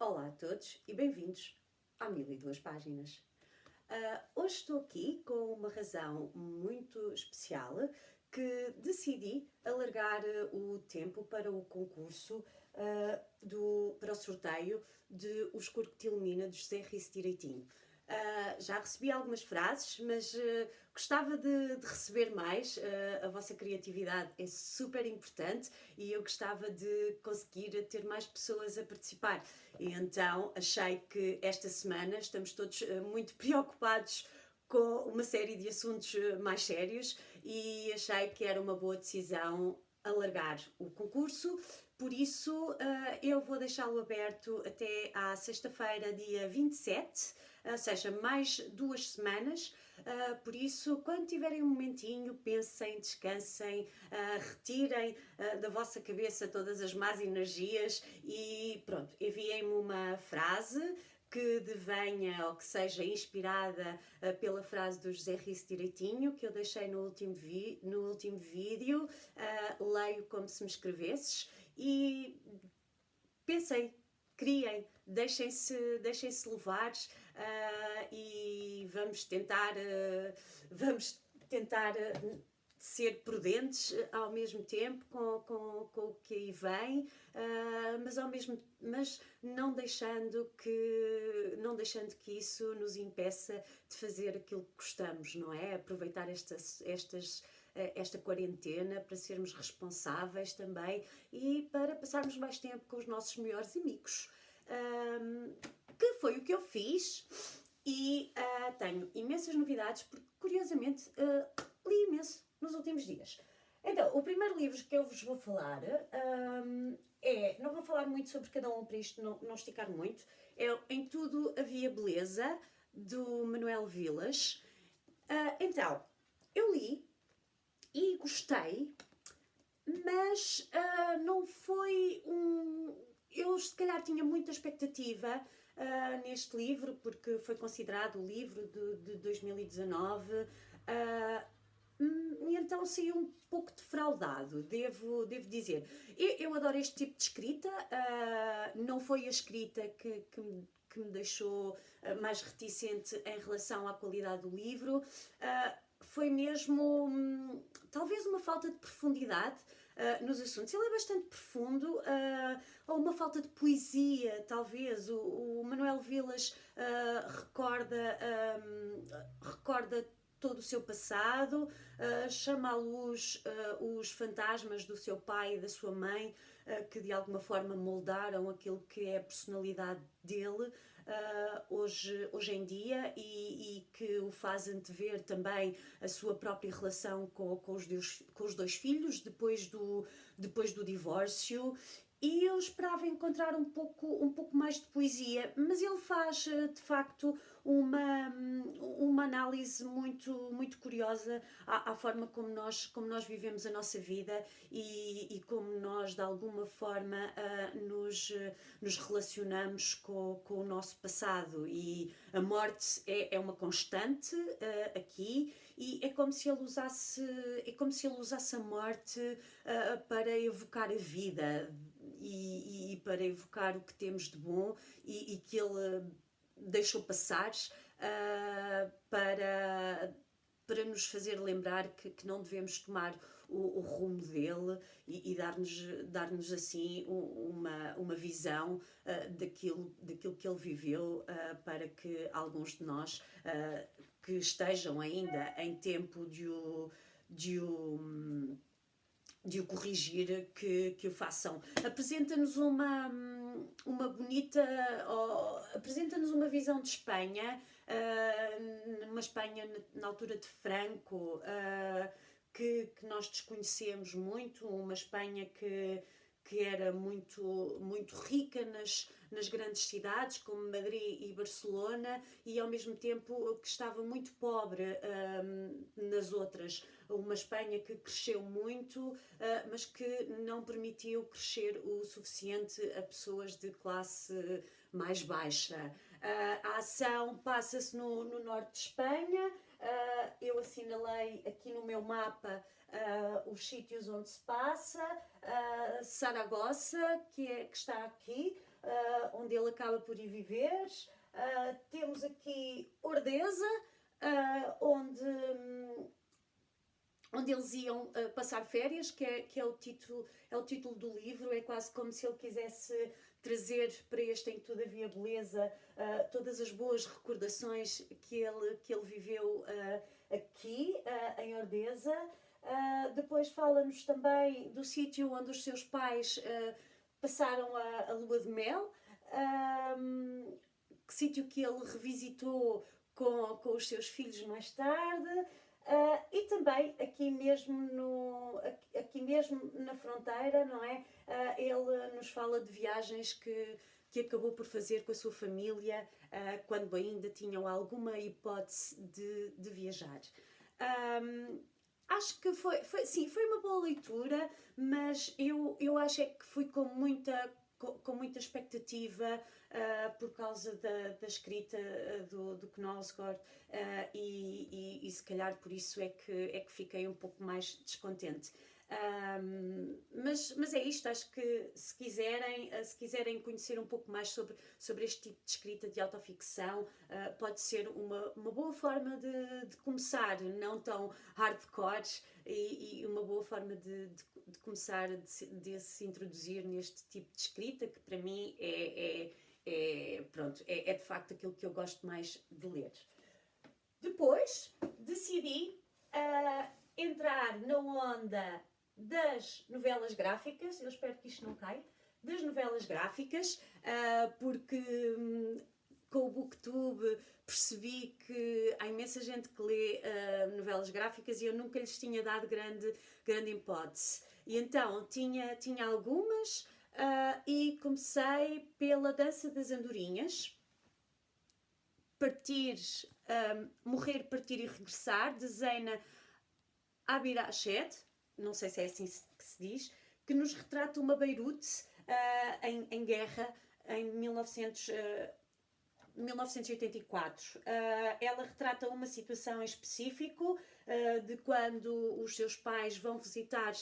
Olá a todos e bem-vindos a 1002 páginas. Hoje estou aqui com uma razão muito especial que decidi alargar o tempo para o concurso, para o sorteio de O Escuro que Te Ilumina, de José Risso Direitinho. Já recebi algumas frases, mas gostava de receber mais. A vossa criatividade é super importante e eu gostava de conseguir ter mais pessoas a participar. E então achei que esta semana estamos todos muito preocupados com uma série de assuntos mais sérios e achei que era uma boa decisão alargar o concurso. Por isso, eu vou deixá-lo aberto até à sexta-feira, dia 27, ou seja, mais 2 semanas. Por isso, quando tiverem um momentinho, pensem, descansem, retirem da vossa cabeça todas as más energias e pronto, enviem-me uma frase que devenha ou que seja inspirada pela frase do José Risso Direitinho, que eu deixei no último vídeo. Leio como se me escrevesses e pensem, criem, deixem-se levar e vamos tentar ser prudentes ao mesmo tempo com o que aí vem, mas não deixando que isso nos impeça de fazer aquilo que gostamos, não é? Aproveitar esta quarentena para sermos responsáveis também e para passarmos mais tempo com os nossos melhores amigos, que foi o que eu fiz. E tenho imensas novidades porque, curiosamente, li imenso nos últimos dias. Então, o primeiro livro que eu vos vou falar não vou falar muito sobre cada um para isto não esticar muito, é Em Tudo Havia Beleza, do Manuel Vilas. Então, eu li e gostei, mas não foi eu se calhar tinha muita expectativa neste livro, porque foi considerado o livro de 2019, e então saí um pouco defraudado, devo dizer. Eu adoro este tipo de escrita, não foi a escrita que me deixou mais reticente em relação à qualidade do livro, foi mesmo talvez uma falta de profundidade nos assuntos. Ele é bastante profundo, ou uma falta de poesia, talvez. O Manuel Vilas recorda todo o seu passado, chama à luz os fantasmas do seu pai e da sua mãe, que de alguma forma moldaram aquilo que é a personalidade dele hoje em dia e que o faz antever também a sua própria relação com os 2 filhos depois do divórcio. E eu esperava encontrar um pouco mais de poesia, mas ele faz de facto uma análise muito curiosa à forma como nós vivemos a nossa vida e como nós de alguma forma nos relacionamos com o nosso passado. E a morte é uma constante aqui, e é como se ele usasse a morte para evocar a vida e para evocar o que temos de bom e que ele deixou passar para nos fazer lembrar que não devemos tomar o rumo dele e dar-nos assim uma visão daquilo que ele viveu, para que alguns de nós que estejam ainda em tempo de o corrigir, que o façam. Apresenta-nos uma visão de Espanha, numa Espanha na altura de Franco, que nós desconhecemos muito, uma Espanha que era muito rica nas grandes cidades, como Madrid e Barcelona, e ao mesmo tempo que estava muito pobre nas outras. Uma Espanha que cresceu muito, mas que não permitiu crescer o suficiente a pessoas de classe mais baixa. A ação passa-se no norte de Espanha. Eu assinalei aqui no meu mapa os sítios onde se passa. Saragossa, que está aqui, onde ele acaba por ir viver. Temos aqui Ordeza, onde eles iam passar férias, que é o título do livro. É quase como se ele quisesse trazer para este Em Tudo Havia Beleza todas as boas recordações que ele viveu aqui, em Ordeza. Depois fala-nos também do sítio onde os seus pais passaram a lua de mel, que sítio que ele revisitou com os seus filhos mais tarde. E também aqui mesmo na fronteira, não é? Ele nos fala de viagens que acabou por fazer com a sua família quando ainda tinham alguma hipótese de viajar. Acho que foi uma boa leitura, mas eu acho é que fui com muita expectativa por causa da escrita do Knausgård, e se calhar por isso é que fiquei um pouco mais descontente. Mas é isto. Acho que se quiserem conhecer um pouco mais sobre este tipo de escrita de autoficção, pode ser uma boa forma de começar, não tão hardcore, e uma boa forma de começar de se introduzir neste tipo de escrita, que para mim é de facto aquilo que eu gosto mais de ler. Depois decidi entrar na onda das novelas gráficas. Eu espero que isto não caia. Das novelas gráficas, porque com o BookTube percebi que há imensa gente que lê novelas gráficas e eu nunca lhes tinha dado grande hipótese. E então tinha algumas, e comecei pela Dança das Andorinhas, Morrer, Partir e Regressar, de Zeina Abirached, não sei se é assim que se diz, que nos retrata uma Beirute em guerra em 1984. Ela retrata uma situação em específico, de quando os seus pais vão visitar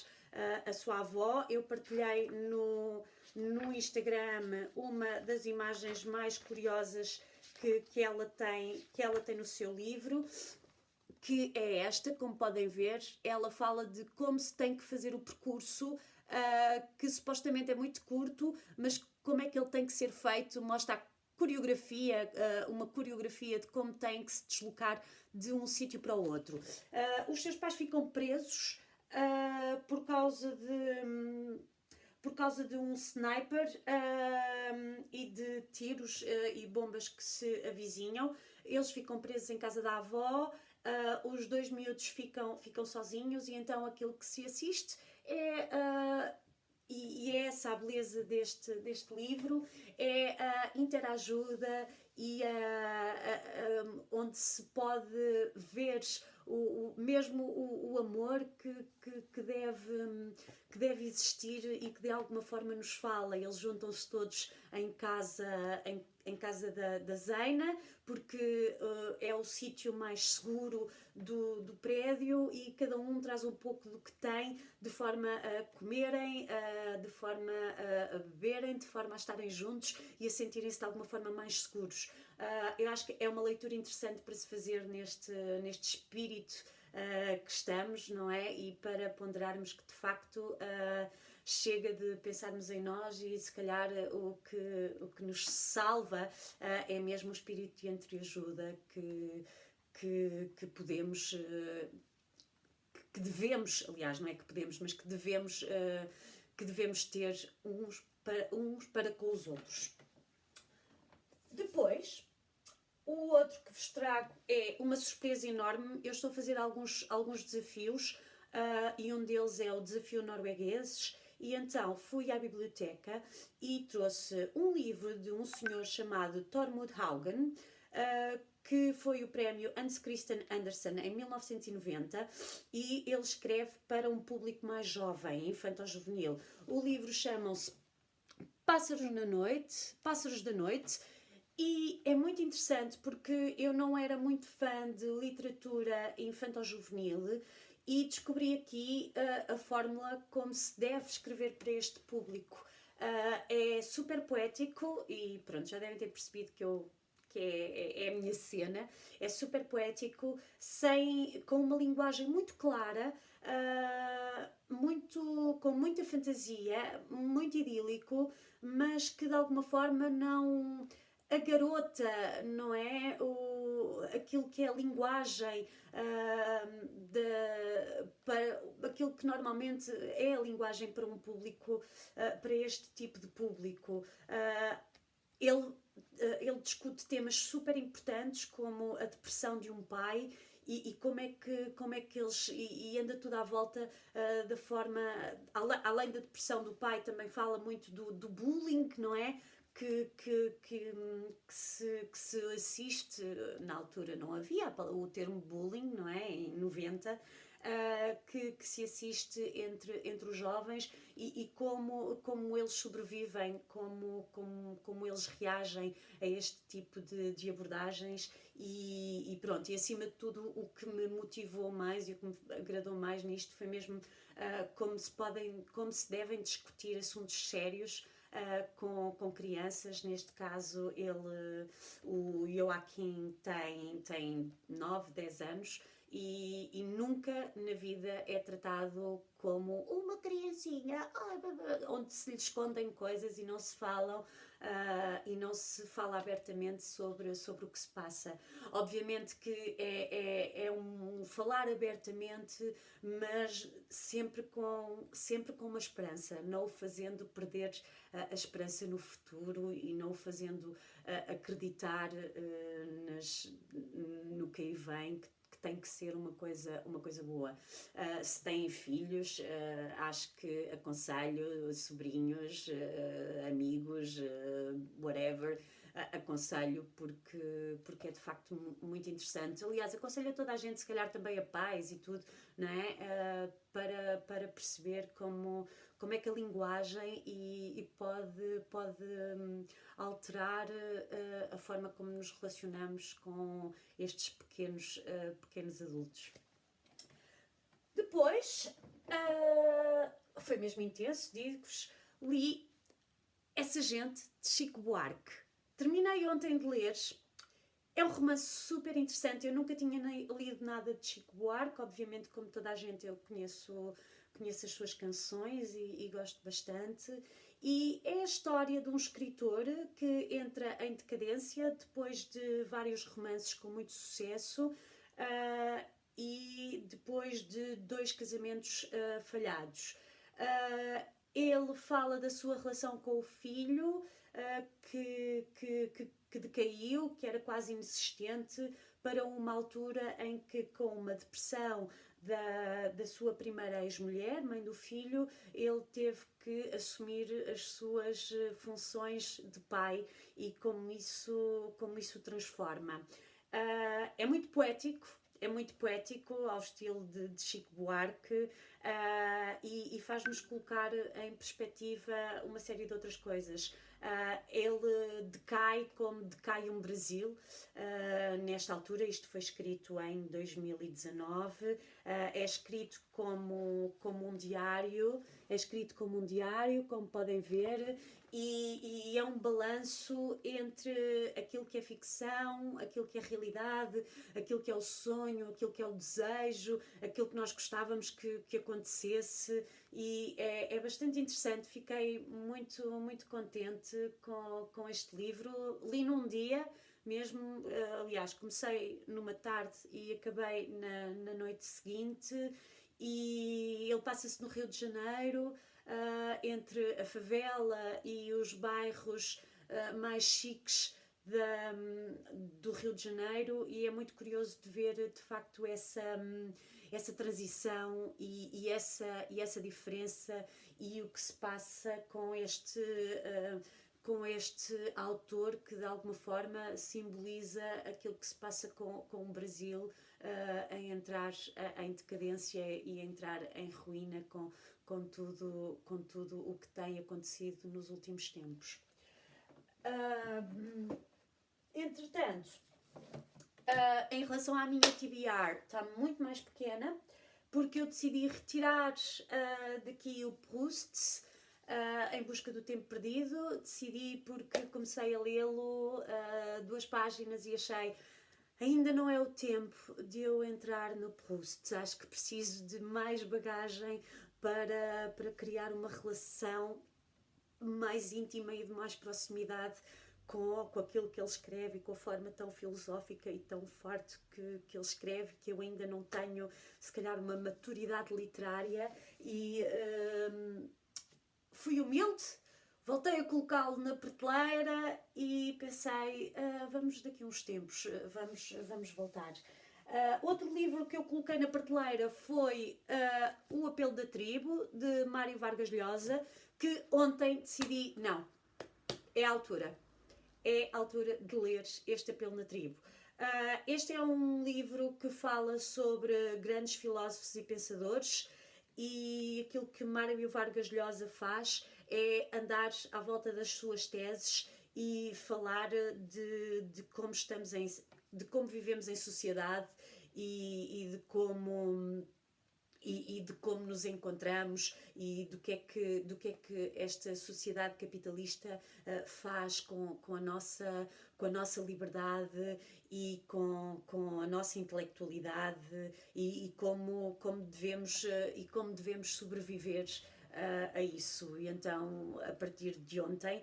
a sua avó. Eu partilhei no Instagram uma das imagens mais curiosas que ela tem no seu livro, que é esta. Como podem ver, ela fala de como se tem que fazer o percurso, que supostamente é muito curto, mas como é que ele tem que ser feito. Mostra uma coreografia de como tem que se deslocar de um sítio para o outro. Os seus pais ficam presos por causa de um sniper e de tiros e bombas que se avizinham. Eles ficam presos em casa da avó. Os dois miúdos ficam sozinhos, e então aquilo que se assiste e é essa a beleza deste livro, é a interajuda e onde se pode ver o amor que deve existir e que de alguma forma nos fala. Eles juntam-se todos em casa da Zeina, porque é o sítio mais seguro do prédio, e cada um traz um pouco do que tem, de forma a comerem, de forma a beberem, de forma a estarem juntos e a sentirem-se de alguma forma mais seguros. Eu acho que é uma leitura interessante para se fazer neste espírito que estamos, não é? E para ponderarmos que de facto chega de pensarmos em nós, e se calhar o que nos salva é mesmo o espírito de entreajuda que podemos, que devemos, aliás, não é que podemos, mas que devemos ter uns para com os outros. Depois, o outro que vos trago é uma surpresa enorme. Eu estou a fazer alguns desafios, e um deles é o desafio noruegueses. E então fui à biblioteca e trouxe um livro de um senhor chamado Tormod Haugen, que foi o prémio Hans Christian Andersen em 1990, e ele escreve para um público mais jovem, infanto-juvenil. O livro chama-se Pássaros da Noite, e é muito interessante porque eu não era muito fã de literatura infanto-juvenil, e descobri aqui a fórmula como se deve escrever para este público. É super poético e pronto, já devem ter percebido que é a minha cena. É super poético, com uma linguagem muito clara, com muita fantasia, muito idílico, mas que de alguma forma não a garota, não é? Aquilo que é a linguagem, para aquilo que normalmente é a linguagem para um público, para este tipo de público. Ele, ele discute temas super importantes como a depressão de um pai e como é que eles. E anda tudo à volta da forma. Além da depressão do pai, também fala muito do bullying, não é? Que se assiste, na altura não havia o termo bullying, não é? Em 90, que se assiste entre os jovens e como eles sobrevivem, como eles reagem a este tipo de abordagens e pronto, e acima de tudo o que me motivou mais e o que me agradou mais nisto foi mesmo como se devem discutir assuntos sérios com crianças. Neste caso, o Joaquim tem 9, 10 anos e nunca na vida é tratado como uma criancinha onde se lhe escondem coisas e não se falam e não se fala abertamente sobre o que se passa. Obviamente que é um falar abertamente, mas sempre com uma esperança, não o fazendo perder a esperança no futuro e não o fazendo acreditar no que aí vem, que tem que ser uma coisa boa. Se têm filhos, acho que aconselho sobrinhos, amigos, whatever, aconselho porque é de facto muito interessante. Aliás, aconselho a toda a gente, se calhar também a pais e tudo, não é? Para perceber como é que a linguagem pode alterar a forma como nos relacionamos com estes pequenos adultos. Depois, foi mesmo intenso, digo-vos, li Essa Gente, de Chico Buarque. Terminei ontem de ler. É um romance super interessante. Eu nunca tinha lido nada de Chico Buarque. Obviamente, como toda a gente, eu conheço as suas canções e gosto bastante. E é a história de um escritor que entra em decadência depois de vários romances com muito sucesso e depois de 2 casamentos falhados. Ele fala da sua relação com o filho, que decaiu, que era quase inexistente, para uma altura em que, com uma depressão da sua primeira ex-mulher, mãe do filho, ele teve que assumir as suas funções de pai e como isso transforma. É muito poético. É muito poético, ao estilo de Chico Buarque, e faz-nos colocar em perspectiva uma série de outras coisas. Ele decai como decai um Brasil nesta altura. Isto foi escrito em 2019. É escrito como um diário, como podem ver, e é um balanço entre aquilo que é ficção, aquilo que é realidade, aquilo que é o sonho, aquilo que é o desejo, aquilo que nós gostávamos que acontecesse, e é bastante interessante. Fiquei muito, muito contente com este livro. Li num dia mesmo, aliás, comecei numa tarde e acabei na noite seguinte, e ele passa-se no Rio de Janeiro, entre a favela e os bairros mais chiques do Rio de Janeiro, e é muito curioso de ver de facto essa transição e essa diferença e o que se passa com este autor que de alguma forma simboliza aquilo que se passa com o Brasil em entrar em decadência e entrar em ruína com tudo o que tem acontecido nos últimos tempos. Entretanto, em relação à minha TBR, está muito mais pequena, porque eu decidi retirar daqui o Proust, Em Busca do Tempo Perdido. Decidi porque comecei a lê-lo 2 páginas e achei ainda não é o tempo de eu entrar no Proust. Acho que preciso de mais bagagem para criar uma relação mais íntima e de mais proximidade com aquilo que ele escreve e com a forma tão filosófica e tão forte que ele escreve, que eu ainda não tenho, se calhar, uma maturidade literária e fui humilde, voltei a colocá-lo na prateleira e pensei, vamos daqui a uns tempos, vamos voltar. Outro livro que eu coloquei na prateleira foi O Apelo da Tribo, de Mário Vargas Llosa, que ontem decidi, não, é a altura. É a altura de ler este Apelo na Tribo. Este é um livro que fala sobre grandes filósofos e pensadores e aquilo que Mário Vargas Llosa faz é andar à volta das suas teses e falar de como de como vivemos em sociedade e de como de como nos encontramos e do que é que esta sociedade capitalista faz com a nossa liberdade e com a nossa intelectualidade e como devemos sobreviver a isso. E então, a partir de ontem,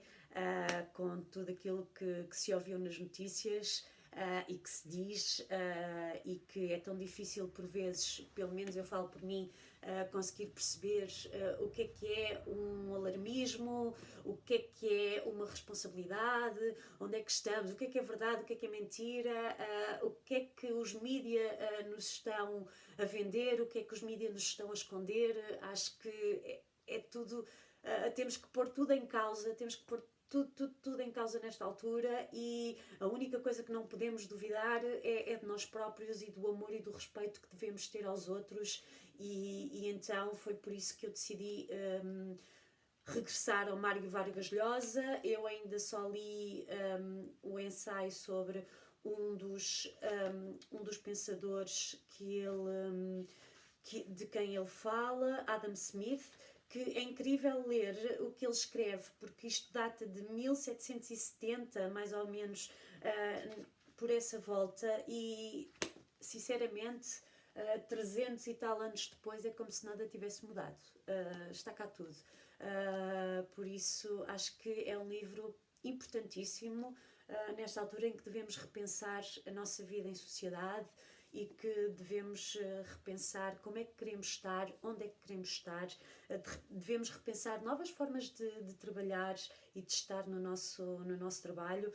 com tudo aquilo que se ouviu nas notícias, e que se diz e que é tão difícil por vezes, pelo menos eu falo por mim, conseguir perceber o que é um alarmismo, o que é uma responsabilidade, onde é que estamos, o que é verdade, o que é mentira, o que é que os mídias nos estão a vender, o que é que os mídias nos estão a esconder. Acho que é tudo, temos que pôr tudo em causa, temos que pôr tudo em causa nesta altura e a única coisa que não podemos duvidar é de nós próprios e do amor e do respeito que devemos ter aos outros e então foi por isso que eu decidi regressar ao Mário Vargas Llosa. Eu ainda só li o ensaio sobre um dos pensadores de quem ele fala, Adam Smith, que é incrível ler o que ele escreve, porque isto data de 1770, mais ou menos, por essa volta, e sinceramente, 300 e tal anos depois, é como se nada tivesse mudado. Está cá tudo. Por isso, acho que é um livro importantíssimo, nesta altura em que devemos repensar a nossa vida em sociedade e que devemos repensar como é que queremos estar, onde é que queremos estar, devemos repensar novas formas de trabalhar e de estar no nosso trabalho.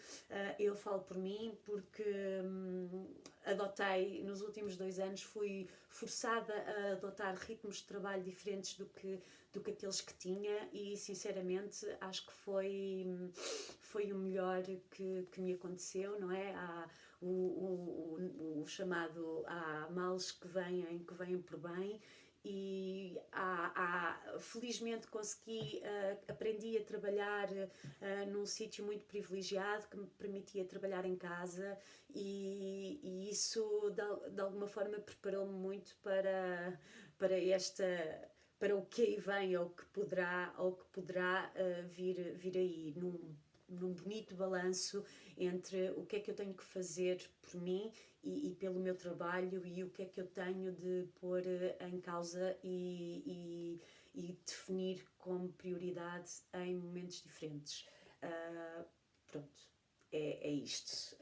Eu falo por mim porque adotei, nos últimos 2 anos, fui forçada a adotar ritmos de trabalho diferentes do que aqueles que tinha e sinceramente acho que foi o melhor que me aconteceu, não é? O chamado há males que vêm por bem e felizmente aprendi a trabalhar num sítio muito privilegiado que me permitia trabalhar em casa e isso de alguma forma preparou-me muito para o que aí vem ou que poderá vir aí num bonito balanço entre o que é que eu tenho que fazer por mim e pelo meu trabalho e o que é que eu tenho de pôr em causa e definir como prioridade em momentos diferentes. Pronto, é isto.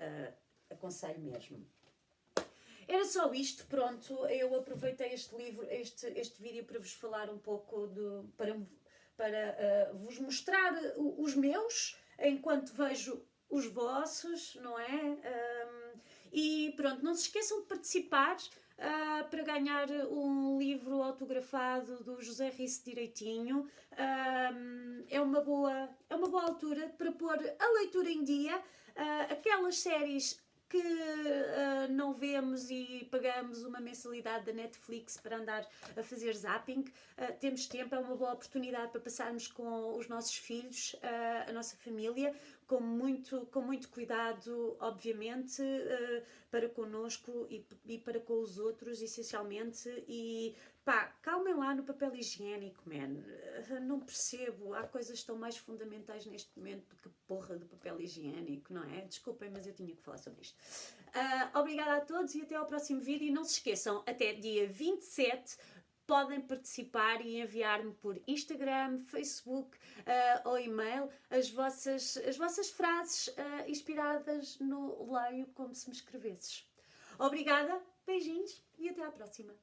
Aconselho mesmo. Era só isto, pronto, eu aproveitei este vídeo para vos falar um pouco, para vos mostrar os meus, enquanto vejo os vossos, não é? E pronto, não se esqueçam de participar para ganhar um livro autografado do José Risso Direitinho. É uma boa altura para pôr a leitura em dia, aquelas séries que não vemos e pagamos uma mensalidade da Netflix para andar a fazer zapping. Temos tempo, é uma boa oportunidade para passarmos com os nossos filhos, a nossa família, com muito cuidado, obviamente, para connosco e para com os outros, essencialmente. E pá, calmem lá no papel higiênico, man. Não percebo, há coisas tão mais fundamentais neste momento do que porra de papel higiênico, não é? Desculpem, mas eu tinha que falar sobre isto. Obrigada a todos e até ao próximo vídeo. E não se esqueçam, até dia 27 podem participar e enviar-me por Instagram, Facebook ou e-mail as vossas frases inspiradas no Leio Como Se Me Escrevesses. Obrigada, beijinhos e até à próxima.